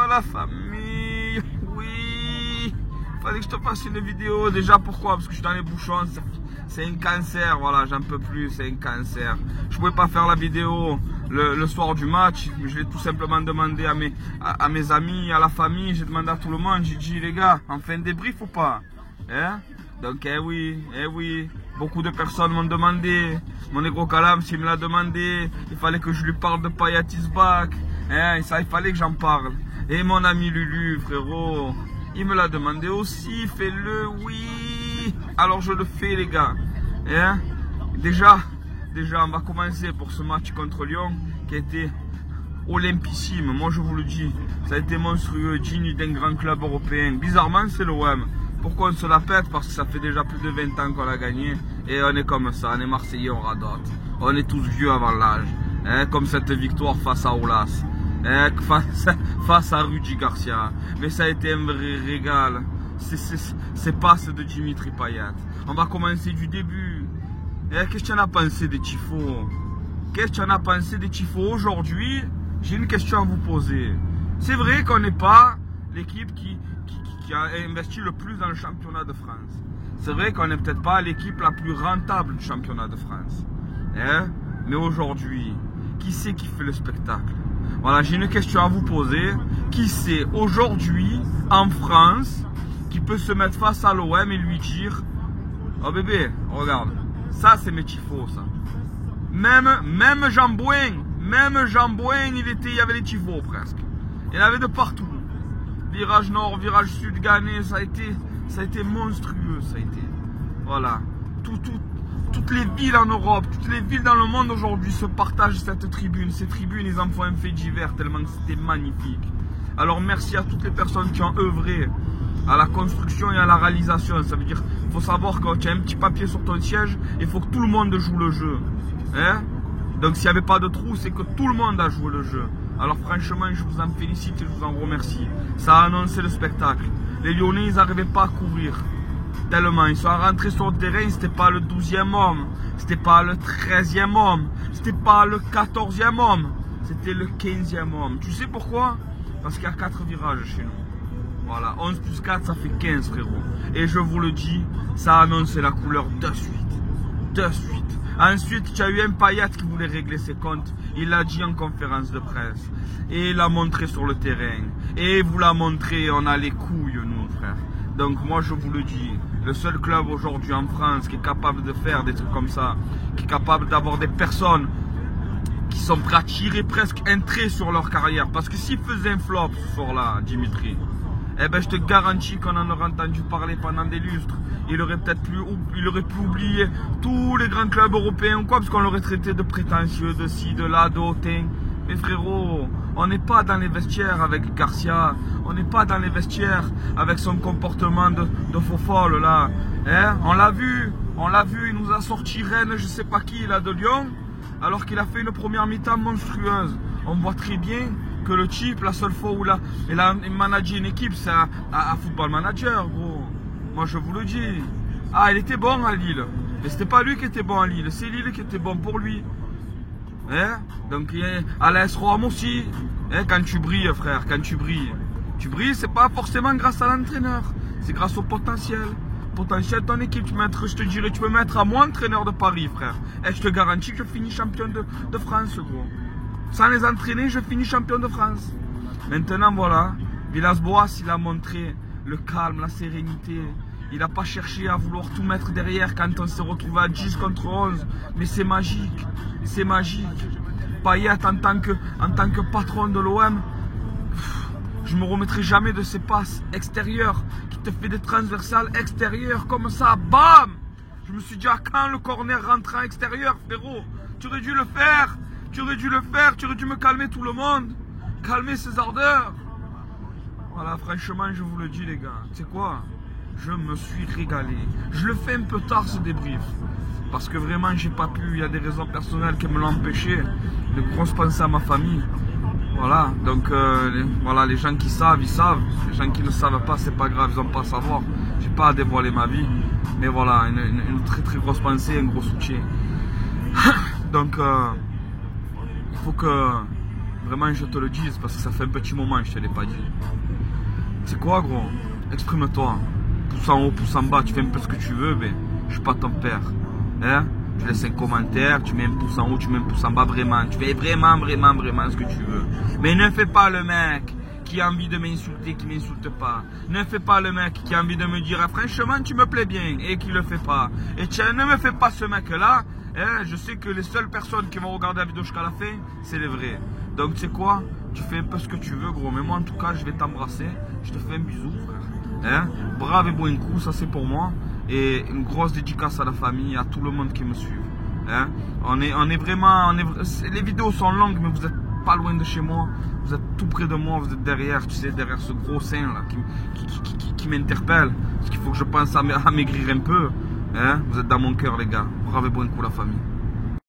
la famille. Oui, fallait que je te fasse une vidéo. Déjà, pourquoi? Parce que je suis dans les bouchons. C'est un cancer, voilà, j'en peux plus, c'est un cancer. Je pouvais pas faire la vidéo le soir du match. Je l'ai tout simplement demandé à mes amis, à la famille. J'ai demandé à tout le monde. J'ai dit, les gars, on fait un débrief ou pas? Hein? Donc, eh oui, beaucoup de personnes m'ont demandé. Mon négro Calam, s'il me l'a demandé, il fallait que je lui parle de Payet is back. Hein? Ça, il fallait que j'en parle. Et mon ami Lulu, frérot, il me l'a demandé aussi. Fais-le, oui. Alors, je le fais, les gars. Hein? Déjà, on va commencer pour ce match contre Lyon qui a été olympissime. Moi, je vous le dis, ça a été monstrueux, digne d'un grand club européen. Bizarrement, c'est l'OM. Pourquoi on se la pète? Parce que ça fait déjà plus de 20 ans qu'on a gagné. Et on est comme ça, on est Marseillais, on radote. On est tous vieux avant l'âge. Hein, comme cette victoire face à Aulas. Hein, face à Rudy Garcia. Mais ça a été un vrai régal. C'est pas ce de Dimitri Payet. On va commencer du début. Hein, qu'est-ce que tu en as pensé des tifos? Qu'est-ce que tu en as pensé des tifos? Aujourd'hui, j'ai une question à vous poser. C'est vrai qu'on n'est pas l'équipe qui a investi le plus dans le championnat de France. C'est vrai qu'on n'est peut-être pas l'équipe la plus rentable du championnat de France. Hein? Mais aujourd'hui, qui c'est qui fait le spectacle? Voilà, j'ai une question à vous poser. Qui c'est aujourd'hui en France qui peut se mettre face à l'OM et lui dire: oh bébé, regarde, ça c'est mes tifos, ça. Même Jean Bouin, il y avait les tifos presque. Il y en avait de partout. Virage nord, virage sud, gagné, ça a été monstrueux, ça a été. Voilà. Toutes les villes en Europe, toutes les villes dans le monde aujourd'hui se partagent cette tribune. Ces tribunes, ils en font un fait divers tellement que c'était magnifique. Alors merci à toutes les personnes qui ont œuvré à la construction et à la réalisation. Ça veut dire qu'il faut savoir que tu as un petit papier sur ton siège, il faut que tout le monde joue le jeu. Hein? Donc s'il n'y avait pas de trou, c'est que tout le monde a joué le jeu. Alors franchement, je vous en félicite et je vous en remercie. Ça a annoncé le spectacle. Les Lyonnais, ils n'arrivaient pas à courir. Tellement, ils sont rentrés sur le terrain, c'était pas le 12e homme, c'était pas le 13e homme, c'était pas le 14e homme, c'était le 15e homme. Tu sais pourquoi? Parce qu'il y a 4 virages chez nous. Voilà, 11 plus 4, ça fait 15, frérot. Et je vous le dis, ça a annoncé la couleur de suite. De suite. Ensuite, tu as eu un Payet qui voulait régler ses comptes. Il l'a dit en conférence de presse. Et il l'a montré sur le terrain. Et vous l'a montré, on a les couilles, nous, frère. Donc moi, je vous le dis, le seul club aujourd'hui en France qui est capable de faire des trucs comme ça, qui est capable d'avoir des personnes qui sont prêtes à tirer presque un trait sur leur carrière. Parce que s'il faisait un flop ce soir-là, Dimitri, eh ben je te garantis qu'on en aurait entendu parler pendant des lustres. Il aurait pu oublier tous les grands clubs européens ou quoi, parce qu'on l'aurait traité de prétentieux, de ci, de là, de hautain. Mais frérot, on n'est pas dans les vestiaires avec Garcia, on n'est pas dans les vestiaires avec son comportement de faux folle là. Hein? On l'a vu, il nous a sorti Rennes, je sais pas qui là de Lyon, alors qu'il a fait une première mi-temps monstrueuse. On voit très bien que le type, la seule fois où il a managé une équipe, c'est à Football Manager, gros. Moi je vous le dis. Ah, il était bon à Lille. Mais c'était pas lui qui était bon à Lille, c'est Lille qui était bon pour lui. Hein? Donc à l'AS Rome aussi. Hein? Quand tu brilles, frère, quand tu brilles. Tu brilles, c'est pas forcément grâce à l'entraîneur. C'est grâce au potentiel. Potentiel de ton équipe. Je te dirais, tu peux mettre à moi entraîneur de Paris, frère. Et je te garantis que je finis champion de France, gros. Sans les entraîner, je finis champion de France. Maintenant, voilà. Villas-Boas, il a montré le calme, la sérénité. Il n'a pas cherché à vouloir tout mettre derrière quand on s'est retrouvé à 10 contre 11. Mais c'est magique. C'est magique. Payet, en tant que patron de l'OM, je ne me remettrai jamais de ces passes extérieures qui te fait des transversales extérieures comme ça. Bam! Je me suis dit, ah, quand le corner rentre en extérieur, frérot, tu aurais dû le faire. Tu aurais dû me calmer tout le monde. Calmer ses ardeurs. Voilà, franchement, je vous le dis, les gars. Tu sais quoi? Je me suis régalé. Je le fais un peu tard, ce débrief. Parce que vraiment, j'ai pas pu. Il y a des raisons personnelles qui me l'ont empêché. De grosse pensée à ma famille. Voilà, donc voilà, les gens qui savent, ils savent. Les gens qui ne savent pas, c'est pas grave, ils n'ont pas à savoir. J'ai pas à dévoiler ma vie. Mais voilà, une très très grosse pensée, un gros soutien. Donc, il faut que Vraiment, je te le dis, parce que ça fait un petit moment que je te l'ai pas dit. C'est quoi, gros? Exprime-toi. Pouce en haut, pouce en bas, tu fais un peu ce que tu veux, mais je suis pas ton père. Hein? Tu laisses un commentaire, tu mets un pouce en haut, tu mets un pouce en bas, vraiment. Tu fais vraiment ce que tu veux. Mais ne fais pas le mec qui a envie de m'insulter, qui m'insulte pas. Ne fais pas le mec qui a envie de me dire, ah, franchement, tu me plais bien, et qui le fait pas. Et tiens, ne me fais pas ce mec-là. Hein? Je sais que les seules personnes qui vont regarder la vidéo jusqu'à la fin, c'est les vrais. Donc, tu sais quoi? Tu fais un peu ce que tu veux, gros. Mais moi, en tout cas, je vais t'embrasser. Je te fais un bisou, frère. Hein? Brave et bon coup, ça c'est pour moi. Et une grosse dédicace à la famille, à tout le monde qui me suit. Hein? On est vraiment... les vidéos sont longues, mais vous êtes pas loin de chez moi. Vous êtes tout près de moi, vous êtes derrière, tu sais, derrière ce gros sein là qui m'interpelle. Parce qu'il faut que je pense à maigrir un peu. Hein? Vous êtes dans mon cœur, les gars. Bravo et bon coup, la famille.